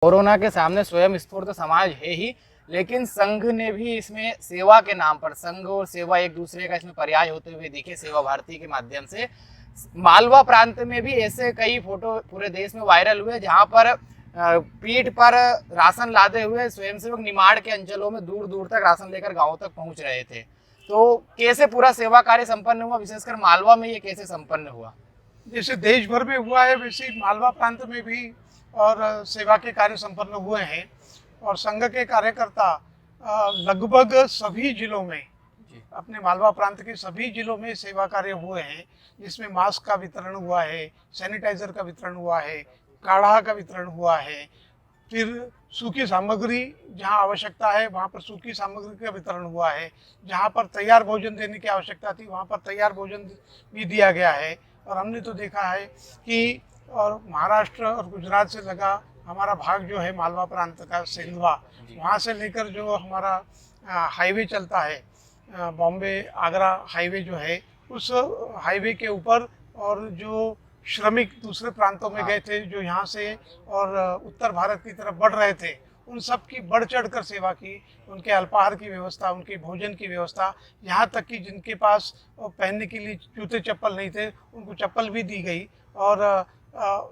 Corona के सामने स्वयं स्फूर्त तो समाज है ही, लेकिन संघ ने भी इसमें सेवा के नाम पर, संघ और सेवा एक दूसरे का इसमें पर्याय होते हुए दिखे सेवा भारती के माध्यम से। मालवा प्रांत में भी ऐसे कई फोटो पूरे देश में वायरल हुए जहां पर पीठ पर राशन लादे हुए स्वयंसेवक निमाड़ के अंचलों में दूर दूर तक राशन लेकर गांवों तक पहुंच रहे थे। तो कैसे पूरा सेवा कार्य संपन्न हुआ, विशेषकर मालवा में ये कैसे संपन्न हुआ? जैसे देश भर में हुआ है वैसे ही मालवा प्रांत में भी और सेवा के कार्य संपन्न हुए हैं। और संघ के कार्यकर्ता लगभग सभी जिलों में, अपने मालवा प्रांत के सभी जिलों में सेवा कार्य हुए हैं, जिसमें मास्क का वितरण हुआ है, सैनिटाइजर का वितरण हुआ है, काढ़ा का वितरण हुआ है, फिर सूखी सामग्री जहां आवश्यकता है वहां पर सूखी सामग्री का वितरण हुआ है, जहां पर तैयार भोजन देने की आवश्यकता थी वहां पर तैयार भोजन भी दिया गया है। और हमने तो देखा है कि और महाराष्ट्र और गुजरात से लगा हमारा भाग जो है मालवा प्रांत का सेंधवा, वहाँ से लेकर जो हमारा हाईवे चलता है बॉम्बे आगरा हाईवे जो है, उस हाईवे के ऊपर और जो श्रमिक दूसरे प्रांतों में गए थे जो यहाँ से और उत्तर भारत की तरफ बढ़ रहे थे, उन सब की बढ़ चढ़ कर सेवा की। उनके अल्पाहार की व्यवस्था, उनके भोजन की व्यवस्था, यहाँ तक कि जिनके पास पहनने के लिए जूते चप्पल नहीं थे उनको चप्पल भी दी गई। और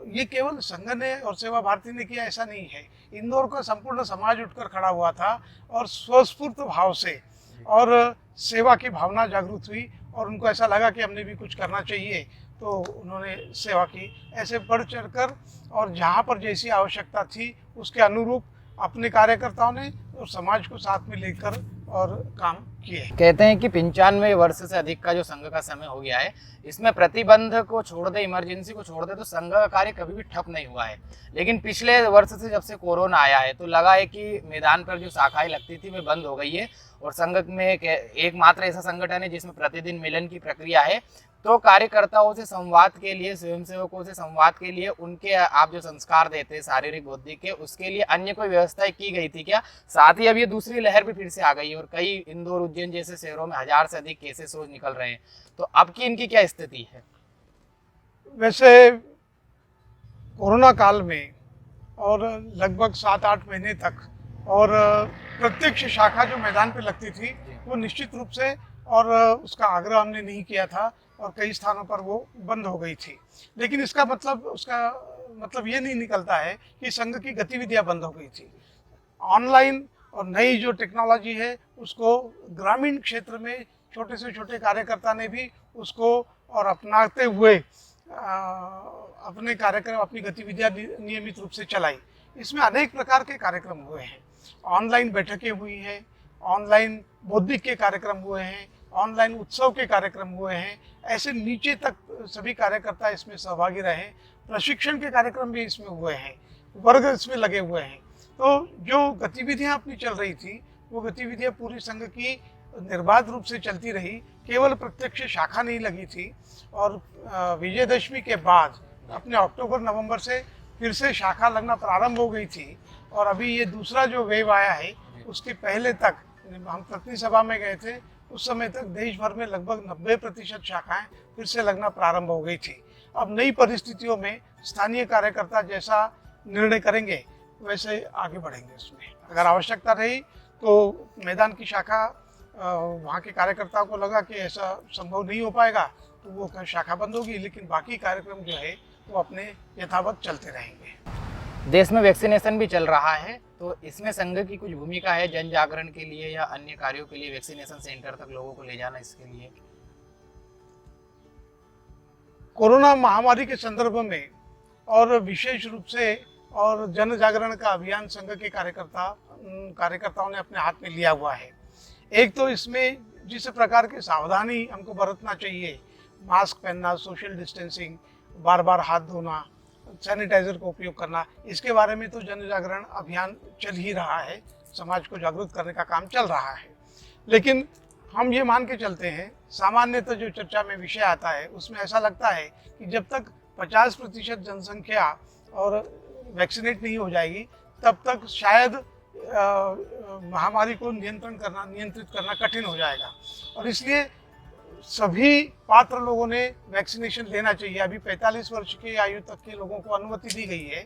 ये केवल संघ ने और सेवा भारती ने किया ऐसा नहीं है, इंदौर का संपूर्ण समाज उठकर खड़ा हुआ था और स्वस्फूर्त भाव से और सेवा की भावना जागृत हुई और उनको ऐसा लगा कि हमने भी कुछ करना चाहिए, तो उन्होंने सेवा की। ऐसे बढ़ चढ़कर और जहाँ पर जैसी आवश्यकता थी उसके अनुरूप अपने कार्यकर्ताओं ने और समाज को साथ में लेकर और काम किए। कहते हैं कि 95 वर्ष से अधिक का जो संघ का समय हो गया है, इसमें प्रतिबंध को छोड़ दे, इमरजेंसी को छोड़ दे तो संघ का कार्य कभी भी ठप नहीं हुआ है। लेकिन पिछले वर्ष से जब से कोरोना आया है तो लगा है कि मैदान पर जो शाखाएं लगती थी वे बंद हो गई है और संघ में एकमात्र ऐसा संगठन है जिसमें प्रतिदिन मिलन की प्रक्रिया है। तो कार्यकर्ताओं से संवाद के लिए, स्वयंसेवकों से संवाद के लिए, उनके आप जो संस्कार देते हैं शारीरिक बौद्धिक के, उसके लिए अन्य कोई व्यवस्थाएं की गई थी क्या? साथ ही अब ये दूसरी लहर भी फिर से आ गई है और कई इंदौर उज्जैन जैसे शहरों में 1000 से अधिक केसेस रोज निकल रहे हैं, तो अब की इनकी क्या स्थिति है? वैसे कोरोना काल में और लगभग 7-8 महीने तक और प्रत्यक्ष शाखा जो मैदान पे लगती थी वो निश्चित रूप से और उसका आग्रह हमने नहीं किया था और कई स्थानों पर वो बंद हो गई थी। लेकिन उसका मतलब ये नहीं निकलता है कि संघ की गतिविधियां बंद हो गई थी। ऑनलाइन और नई जो टेक्नोलॉजी है उसको ग्रामीण क्षेत्र में छोटे से छोटे कार्यकर्ता ने भी उसको और अपनाते हुए अपने कार्यक्रम, अपनी गतिविधियां नियमित रूप से चलाई। इसमें अनेक प्रकार के कार्यक्रम हुए हैं, ऑनलाइन बैठकें हुई हैं, ऑनलाइन बौद्धिक के कार्यक्रम हुए हैं, ऑनलाइन उत्सव के कार्यक्रम हुए हैं, ऐसे नीचे तक सभी कार्यकर्ता इसमें सहभागी रहे। प्रशिक्षण के कार्यक्रम भी इसमें हुए हैं, वर्ग इसमें लगे हुए हैं। तो जो गतिविधियां अपनी चल रही थी वो गतिविधियां पूरी संघ की निर्बाध रूप से चलती रही, केवल प्रत्यक्ष शाखा नहीं लगी थी। और विजयदशमी के बाद अपने अक्टूबर-नवंबर से फिर से शाखा लगना प्रारंभ हो गई थी और अभी ये दूसरा जो वेव आया है उसके पहले तक हम प्रतिनिधि सभा में गए थे, उस समय तक देश भर में लगभग 90% शाखाएं फिर से लगना प्रारंभ हो गई थी। अब नई परिस्थितियों में स्थानीय कार्यकर्ता जैसा निर्णय करेंगे वैसे आगे बढ़ेंगे। उसमें अगर आवश्यकता रही तो मैदान की शाखा वहाँ के कार्यकर्ताओं को लगा कि ऐसा संभव नहीं हो पाएगा तो वो शाखा बंद होगी, लेकिन बाकी कार्यक्रम जो है वो अपने यथावत चलते रहेंगे। देश में वैक्सीनेशन भी चल रहा है, तो इसमें संघ की कुछ भूमिका है जन जागरण के लिए या अन्य कार्यों के लिए, वैक्सीनेशन सेंटर तक लोगों को ले जाना, इसके लिए? कोरोना महामारी के संदर्भ में और विशेष रूप से और जन जागरण का अभियान संघ के कार्यकर्ताओं ने अपने हाथ में लिया हुआ है। एक तो इसमें जिस प्रकार की सावधानी हमको बरतना चाहिए, मास्क पहनना, सोशल डिस्टेंसिंग, बार बार हाथ धोना, सैनिटाइजर का उपयोग करना, इसके बारे में तो जन जागरण अभियान चल ही रहा है, समाज को जागरूक करने का काम चल रहा है। लेकिन हम ये मान के चलते हैं, सामान्य तो जो चर्चा में विषय आता है उसमें ऐसा लगता है कि जब तक 50% जनसंख्या और वैक्सीनेट नहीं हो जाएगी तब तक शायद महामारी को नियंत्रित करना कठिन हो जाएगा। और इसलिए सभी पात्र लोगों ने वैक्सीनेशन लेना चाहिए। अभी 45 वर्ष की आयु तक के लोगों को अनुमति दी गई है,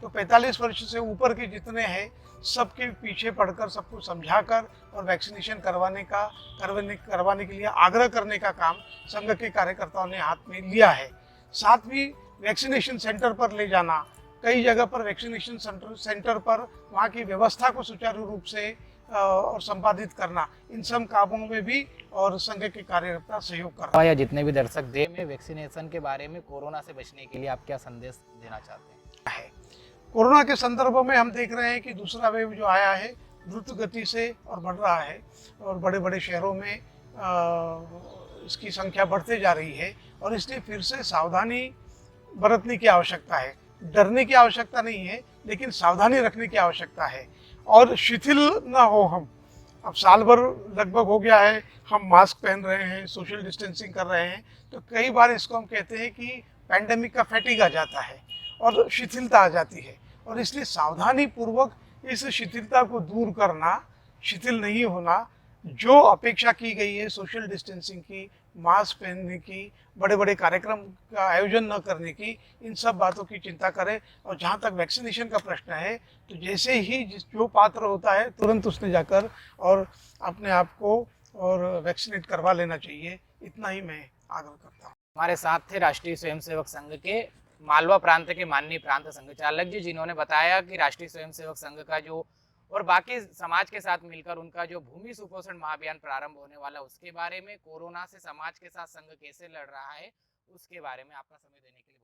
तो 45 वर्ष से ऊपर के जितने हैं सबके पीछे पड़कर सबको समझाकर और वैक्सीनेशन करवाने के लिए आग्रह करने का काम संघ के कार्यकर्ताओं ने हाथ में लिया है। साथ ही वैक्सीनेशन सेंटर पर ले जाना, कई जगह पर वैक्सीनेशन सेंटर पर वहाँ की व्यवस्था को सुचारू रूप से और संपादित करना, इन सब कामों में भी और संघ के कार्यकर्ता सहयोग कर रहे हैं। या जितने भी दर्शक दे में वैक्सीनेशन के बारे में, कोरोना से बचने के लिए आप क्या संदेश देना चाहते हैं? कोरोना के संदर्भ में हम देख रहे हैं कि दूसरा वेव जो आया है द्रुत गति से और बढ़ रहा है और बड़े बड़े शहरों में इसकी संख्या बढ़ते जा रही है और इसलिए फिर से सावधानी बरतने की आवश्यकता है। डरने की आवश्यकता नहीं है, लेकिन सावधानी रखने की आवश्यकता है और शिथिल ना हो हम। अब साल भर लगभग हो गया है, हम मास्क पहन रहे हैं, सोशल डिस्टेंसिंग कर रहे हैं, तो कई बार इसको हम कहते हैं कि पैंडेमिक का फैटिग आ जाता है और शिथिलता आ जाती है और इसलिए सावधानी पूर्वक इस शिथिलता को दूर करना, शिथिल नहीं होना, जो अपेक्षा की गई है सोशल डिस्टेंसिंग की, मास्क पहनने की, बड़े बड़े कार्यक्रम का आयोजन न करने की, इन सब बातों की चिंता करें। और जहाँ तक वैक्सीनेशन का प्रश्न है, तो जैसे ही जो पात्र होता है तुरंत उसने जाकर और अपने आप को और वैक्सीनेट करवा लेना चाहिए, इतना ही मैं आग्रह करता हूँ। हमारे साथ थे राष्ट्रीय स्वयंसेवक संघ के मालवा प्रांत के माननीय प्रांत संघचालक जी, जिन्होंने बताया कि राष्ट्रीय स्वयंसेवक संघ का जो और बाकी समाज के साथ मिलकर उनका जो भूमि सुपोषण महाअभियान प्रारंभ होने वाला, उसके बारे में, कोरोना से समाज के साथ संघ कैसे लड़ रहा है, उसके बारे में आपका समय देने के लिए